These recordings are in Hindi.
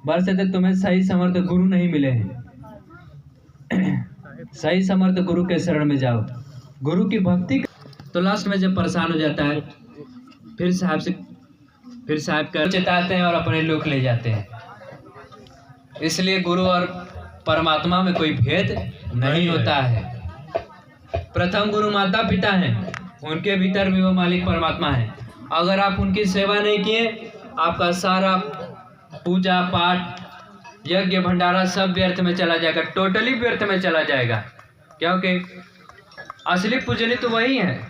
वर्ष से तुम्हें सही समर्थ गुरु नहीं मिले हैं। सही समर्थ गुरु के शरण में जाओ, गुरु की भक्ति। तो लास्ट में जब परेशान हो जाता है फिर साहब कर चेताते हैं और अपने लोक ले जाते हैं। इसलिए गुरु और परमात्मा में कोई भेद नहीं होता है। प्रथम गुरु माता पिता हैं, उनके भीतर भी वो मालिक परमात्मा है। अगर आप उनकी सेवा नहीं किए, आपका सारा पूजा पाठ यज्ञ भंडारा सब व्यर्थ में चला जाएगा, टोटली व्यर्थ में चला जाएगा। क्योंकि असली पूजनी तो वही है।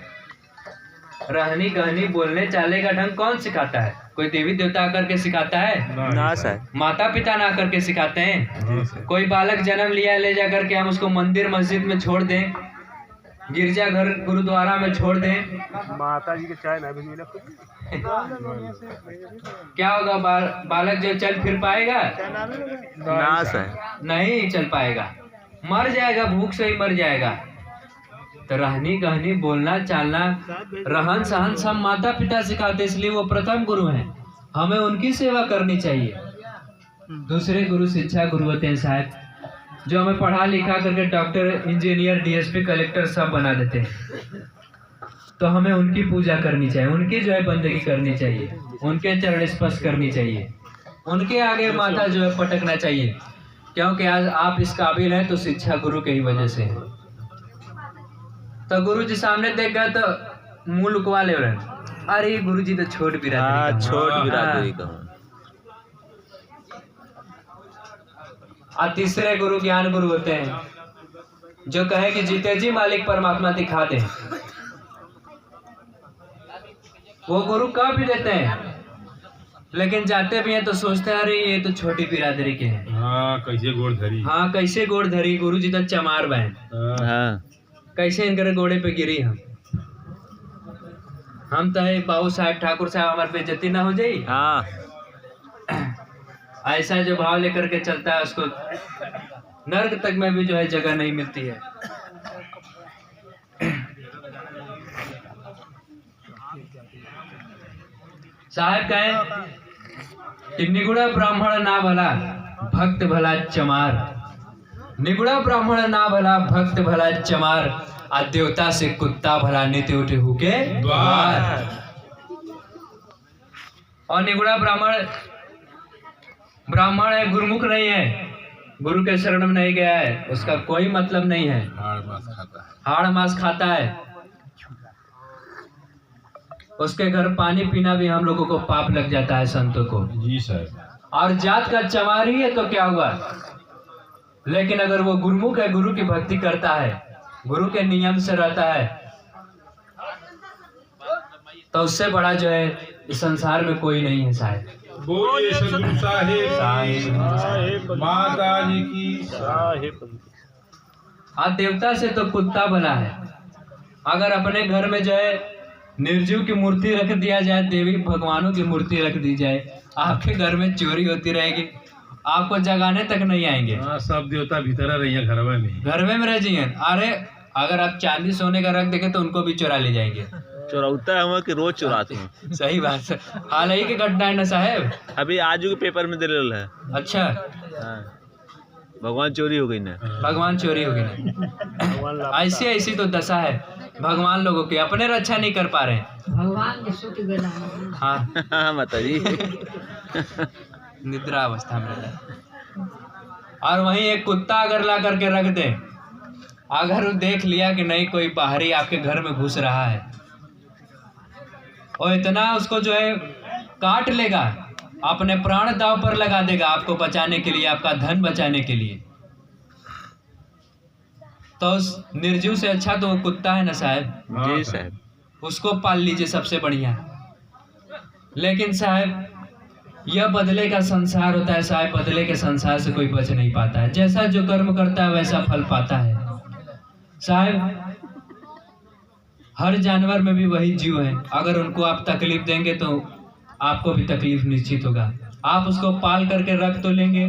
रहनी गहनी बोलने चाले का ढंग कौन सिखाता है? कोई देवी देवता आकर के सिखाता है? ना सर। माता पिता ना आकर के सिखाते हैं। कोई बालक जन्म लिया, ले जाकर के हम उसको मंदिर मस्जिद में छोड़ दें, गिरजा घर गुरुद्वारा में छोड़ दें, माता जी के चाय ना भी मिले क्या होगा? बालक जो चल फिर पाएगा? ना सर, नहीं चल पाएगा, मर जाएगा, भूख से ही मर जाएगा। तो रहनी गहनी बोलना चालना रहन सहन सब माता पिता सिखाते, इसलिए वो प्रथम गुरु हैं। हमें उनकी सेवा करनी चाहिए। दूसरे गुरु शिक्षा गुरु होते हैं साहब, जो हमें पढ़ा लिखा करके डॉक्टर इंजीनियर डीएसपी कलेक्टर सब बना देते हैं। तो हमें उनकी पूजा करनी चाहिए, उनकी जो है बंदगी करनी चाहिए, उनके चरण स्पर्श करनी चाहिए, उनके आगे माथा जो है पटकना चाहिए। क्योंकि आज आप इस काबिल हैं तो शिक्षा गुरु के ही वजह से है। तो गुरु जी सामने देख गए तो मुंह लुकवा ले रहे, अरे गुरु जी तो छोट बिरादरी का। और तीसरे गुरु ज्ञान गुरु होते हैं, जो कहे कि जीते जी मालिक परमात्मा दिखा दे। वो गुरु कह भी देते हैं, लेकिन जाते भी हैं तो सोचते हैं अरे ये तो छोटी बिरादरी के हैं। हाँ कैसे गोड़ धरी, हाँ कैसे गोड़ धरी, गुरु जी तो चमार बहन। हाँ कैसे इनके घोड़े पे गिरी हम तो है बाबू साहब ठाकुर साहब हमारे बेइज्जती ना हो जाई। हाँ ऐसा जो भाव लेकर के चलता है उसको नर्क तक में भी जो है जगह नहीं मिलती है। साहब कहें कि निगुड़ा ब्राह्मण ना भला भक्त भला चमार, निगुड़ा ब्राह्मण ना भला भक्त भला चमार, आ देवता से कुत्ता भला नित्य उठे हुके द्वार। और निगुड़ा ब्राह्मण है, गुरुमुख नहीं है, गुरु के शरण में नहीं गया है, उसका कोई मतलब नहीं है, हाड़ मांस खाता है। उसके घर पानी पीना भी हम लोगों को पाप लग जाता है संतों को। जी सर। और जात का चमार ही है तो क्या हुआ? लेकिन अगर वो गुरुमुख है, गुरु की भक्ति करता है, गुरु के नियम से रहता है, तो उससे बड़ा जो है इस संसार में कोई नहीं है साहब। बोलिए सदगुरु साहिब माता जी की साहिब। हाँ देवता से तो कुत्ता बना है। अगर अपने घर में जो है निर्जीव की मूर्ति रख दिया जाए, देवी भगवानों की मूर्ति रख दी जाए, आपके घर में चोरी होती रहेगी, आपको जगाने तक नहीं आएंगे। सब देवता भीतर रही है घर में रह जाइए। अरे अगर आप चांदी सोने का रख देंगे तो उनको भी चुरा ले जाएंगे। चुराता है कि रोज चुराते हैं। सही बात है, हाल ही की घटना है ना साहब, अभी आज के पेपर में दे है। अच्छा हाँ। भगवान चोरी हो गई ना, भगवान चोरी हो गई ना। ऐसी तो दशा है भगवान लोगों की, अपने रक्षा नहीं कर पा रहे हैं। भगवान हाँ माता जी निद्रा अवस्था में रहता। और वहीं एक कुत्ता अगर ला करके रख दे, अगर वो देख लिया कि नहीं कोई बाहरी आपके घर में घुस रहा है, और इतना उसको जो है काट लेगा, अपने प्राण दांव पर लगा देगा आपको बचाने के लिए, आपका धन बचाने के लिए। तो उस निर्जीव से अच्छा तो वो कुत्ता है ना साहब। जी साहब, उसको पाल लीजिए सबसे बढ़िया। लेकिन साहब यह बदले का संसार होता है साहब, बदले के संसार से कोई बच नहीं पाता है। जैसा जो कर्म करता है वैसा फल पाता है साहब। हर जानवर में भी वही जीव है, अगर उनको आप तकलीफ देंगे तो आपको भी तकलीफ निश्चित होगा। आप उसको पाल करके रख तो लेंगे,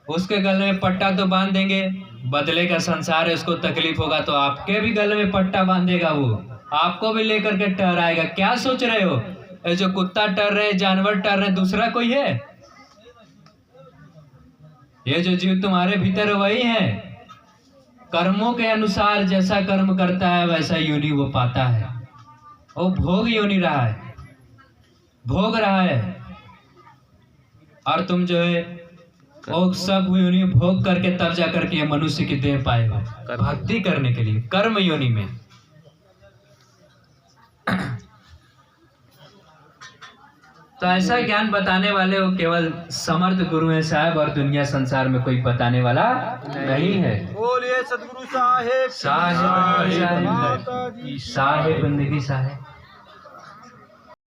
उसके गले में पट्टा तो बांध देंगे, बदले का संसार है, उसको तकलीफ होगा तो आपके भी गले में पट्टा बांधेगा, वो आपको भी लेकर के टहराएगा। क्या सोच रहे हो, ये जो कुत्ता टहर रहे, जानवर टहर रहे, दूसरा कोई है? ये जो जीव तुम्हारे भीतर वही है, कर्मों के अनुसार जैसा कर्म करता है वैसा योनि वो पाता है। वो भोग योनि रहा है, भोग रहा है, और तुम जो है वो सब योनि भोग करके तब जा करके मनुष्य की देह पाएगा, भक्ति करने के लिए कर्म योनि में। तो ऐसा ज्ञान बताने वाले वो केवल समर्थ गुरु हैं साहब, और दुनिया संसार में कोई बताने वाला नहीं है। बोलिए सदगुरु साहेब साहेब साहेब बंदगी साहेब।